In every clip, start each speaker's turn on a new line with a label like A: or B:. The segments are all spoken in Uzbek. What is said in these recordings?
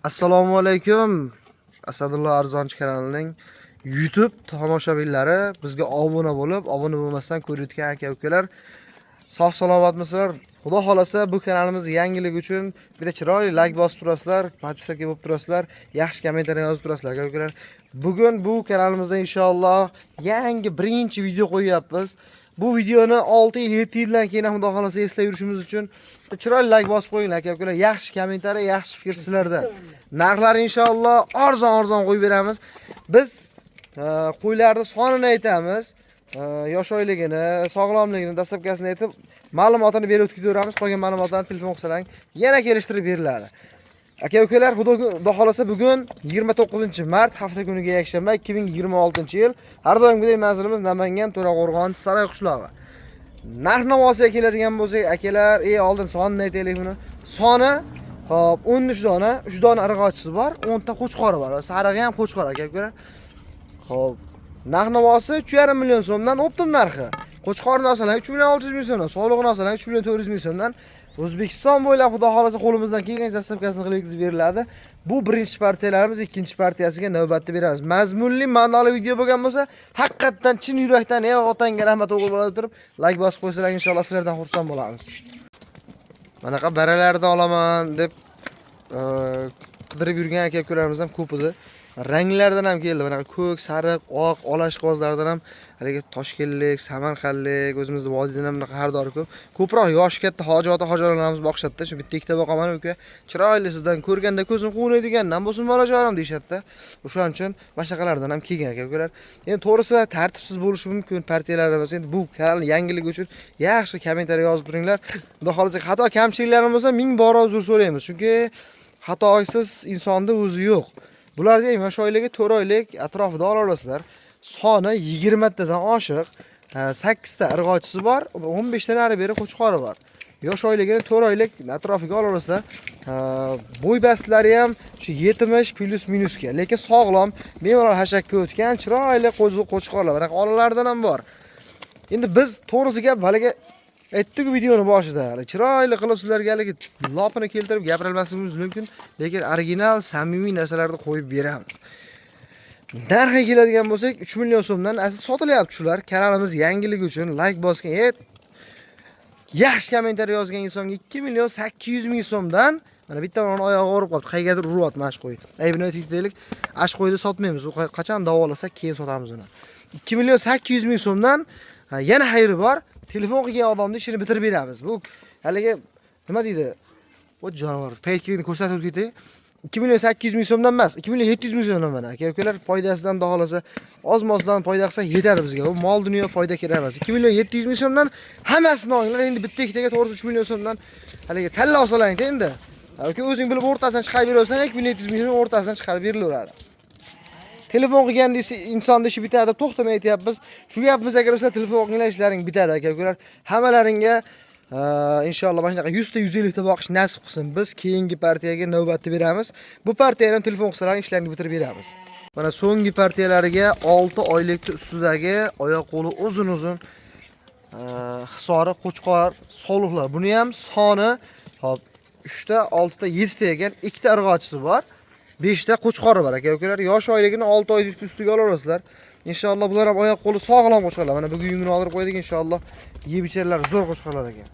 A: Assalomu alaykum. Asadullo Arzonchi kanalining YouTube tomoshabinlari, bizga obuna bo'lib, obuna bo'lmasdan ko'rayotgan aka-ukalar, sog' salomatmisizlar? Xudo xolasa bu kanalimiz yangilik uchun bitta chiroyli like bosib turasizlar, podpiska bo'lib turasizlar, yaxshi kommentariy yozib turasizlar aka-ukalar. Bugun bu kanalimizda inshaalloh yangi birinchi video qo'yyapmiz. Bu videoni 6 yil, 7 yildan keyin ham xudo xolasa eslab yurishimiz uchun chiroyli like bosib qo'ying aka-ukalar. Yaxshi kommentariy, yaxshi fikr sizlardan. Narxlari inshaalloh arzon qo'yib beramiz. Biz qo'ylarning sonini aytamiz, yosh oyligini, sog'lomligini, dastlabkasini aytib, ma'lumotini berib o'tkazaveramiz. Qolgan ma'lumotlarni telefon qilsang yana kelishtirib beriladi. Aka-ukalar, xudo xolasa bugun 29-mart, hafta kuniga yakshanba 2026-yil. Har doimgidek manzilimiz Namangan, To'raqo'rg'on, Saroy qishlog'i. Narx-navosiga keladigan bo'lsak, akalar, oldin sonini aytaylik buni. Soni hop 13 dona, 3 dona irg'ochisi bor, 10 ta qo'chqori bor. Sarig'i ham qo'chqor aka-ukalar. Hop, narx-navosi 3,5 million so'mdan optim narxi. Qo'chqorni olsalar 3 million 600 ming so'mdan, sog'lig'ini olsalar 3 million 400 ming so'mdan O'zbekiston bo'ylab xudo xolasa qo'limizdan kelgan dastlabkasini qilib beriladi. Bu birinchi partiyalarimiz, ikkinchi partiyasiga navbatda beramiz. Mazmunli, ma'noli video bo'lgan bo'lsa, haqiqatan chin yurakdan otangga rahmat o'qib bo'lib turib, like bosib qo'ysalar inshaalloh sizlardan xursand bo'lamiz. Manaqa baralarni olaman deb qidirib yurgan aka-ukalarimiz ham ko'p edi. Ranglardan ham keldi. Mana ko'k, sariq, oq, olash qog'ozlardan ham haligi Toshkentlik, Samarqandlik, o'zimizning vodiydan ham bunaqa har dori ko'p. Ko'proq yosh katta hojilarimiz boqishadi. Shu bitta ikkita boqaman uka. Chiroyli sizdan ko'rganda ko'zim quvnaydigandan bo'lsin bolajonim deyshadi. O'shaning uchun mashaqalardan ham kelgan aka-ukalar. Endi to'g'risi tartibsiz bo'lishi mumkin partiyalarimiz. Endi bu kanal yangiligi uchun yaxshi kommentariy yozib turinglar. Xudo xolasa xato kamchiliklarimiz bo'lsa ming bora uzr so'raymiz. Chunki xatoisiz insonda o'zi yo'q. Bularda ham yosh oyligi 4 oylik atrofida olasizlar. Soni 20 tadan oshiq, 8 ta irg'ochisi bor, 15 ta nari beri qo'chqori bor. Yosh oyligini 4 oylik atrofiga olasizlar. Bo'y bastlari ham shu 70 plus minusga, lekin sog'lom, bemalol hashakka o'tgan chiroyli qo'chqorlar. Mana olalardan ham bor. Endi biz to'g'risi gap haliga aytdik videoni boshida. Chiroyli qilib sizlarga lopini keltirib gapirmasligimiz mumkin, lekin original, samimiy narsalarni qo'yib beramiz. Narxiga keladigan bo'lsak, 3 million so'mdan asl sotilyapti shular. Kanalimiz yangiligi uchun like bosgan, yaxshi kommentariy yozgan insonga 2 million 800 ming so'mdan mana bitta uni oyog'i og'rib qoldi. Qaygadir uryapti mashq qo'yib. Aybini aytaylik, ash qo'ydi sotmaymiz. U qachon davolasak keyin sotamiz uni. 2 million 800 ming so'mdan yana xayri bor. Telefon qilgan odamni ishini bitirib beramiz. Bu haligi nima deydi? O jonivor paykini ko'rsatib ketdi. 2 million 800 ming so'mdan emas, 2 million 700 ming so'mdan mana. Aka-ukalar, foydasidan xohlasa, ozmozdan foyda qilsa yetadi bizga. Bu mol dunyo foyda kerak emas. 2 million 700 ming so'mdan hammasini olinglar. Endi bitta ikkitaga to'g'risi 3 million so'mdan haligi talla olsalaring endi. Aka o'zing bilib o'rtasidan chiqarib beraversan, 2 million 700 ming so'm o'rtasidan chiqarib berilaveradi. Telefon qilgan desa insonning ishi bitadi, to'xtamay aytyapmiz. Shu gapimiz agar bo'lsa telefon qilinglar ishlaring bitadi aka-ukalar. Hammalaringga inshaalloh mana shunaqa 100 ta 150 ta boqish nasib qilsin. Biz keyingi partiyaga navbatni beramiz. Bu partiyani ham telefon qilsalaring ishlarini bitirib beramiz. Mana so'nggi partiyalariga 6 oylikning ustidagi oyoq qo'li uzun-uzun hisori qo'chqor sog'liqlar. Buni ham soni hop 3 ta, 6 ta, 7 ta ekan, 2 ta irg'ochisi bor. 5 ta qo'chqori bor aka-ukalar. Yosh oyligini 6 oylik ustiga olasizlar. Inshaalloh bular ham oyoq qo'li sog'lom qo'chqorlar. Mana bugun yungini oldirib qo'ydik inshaalloh. Yeb ichirlar zo'r qo'chqorlar ekan.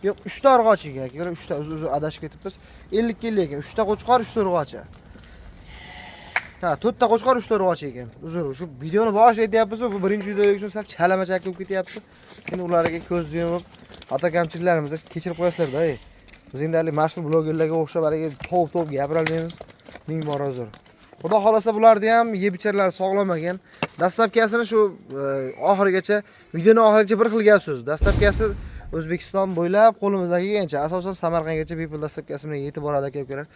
A: Yo'q, 3 ta irg'och ekan aka-ukalar, 3 ta o'zi adashib ketibmiz. 50 ekan. 3 ta qo'chqor, 3 ta irg'ochi. Ha, 4 ta qo'chqor, 3 ta irg'och ekan. Uzr, shu videoni boshida aytyapmiz, bu birinchi videolik uchun sal chalama-chak bo'lib ketyapti. Endi ularga ko'z yumib, xato kamchiliklarimizni kechirib qo'yasizlar-da. Biz endi hali mashhur blogerlarga o'xshab hali to'p gapira olmaymiz. Ming bor uzr. Xudo xolasa bularni ham yeb ichirlar sog'lom ekan. Dastlabkasini shu oxirigacha, videoning oxirigacha bir xil gap so'z. Dastlabkasi O'zbekiston bo'ylab qo'limizdan kelgancha, asosan Samarqandgacha bepul dastlabkasi bilan yetib boradi aka-ukalar.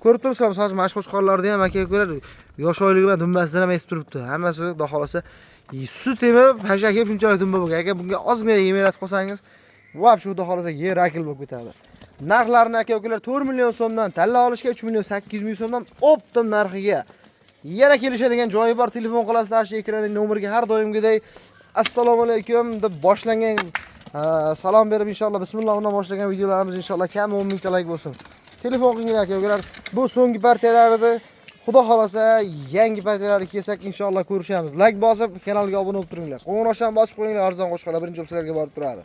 A: Ko'rib turibsizlar, masalan, mashhur qo'chqorlarni ham aka-ukalar yosh oyligi bilan dumbasidan ham aytib turibdi. Hammasi xudo xolasa sut emib, hashak yeb shunchalik dumba bo'lgan. Aka bunga ozgina yemaylat qo'ysangiz, vop shu xudo xolasa yer akil bo'lib ketadi. Narxlarini aka-ukalar 4 million so'mdan talla olishga 3 million 800 ming so'mdan optim narxiga. Yana kelishadigan joyi bor, telefon qilasizlar, shu ekrandagi nomerga har doimgidek assalomu alaykum deb boshlangan salom berib inshaalloh bismillah bilan boshlagan videolarimiz inshaalloh kam 10 ming like bo'lsin. telefon qilinglar aka-ukalar. Bu so'nggi partiyalar edi. Xudo xolasa yangi partiyalarga kelsak inshaalloh ko'rishamiz. Like bosib, kanalga obuna bo'lib turinglar. Qo'ng'iroqchani bosib qo'yinglar, arzon qo'shqalar birinchi opsiyalarga borib turadi.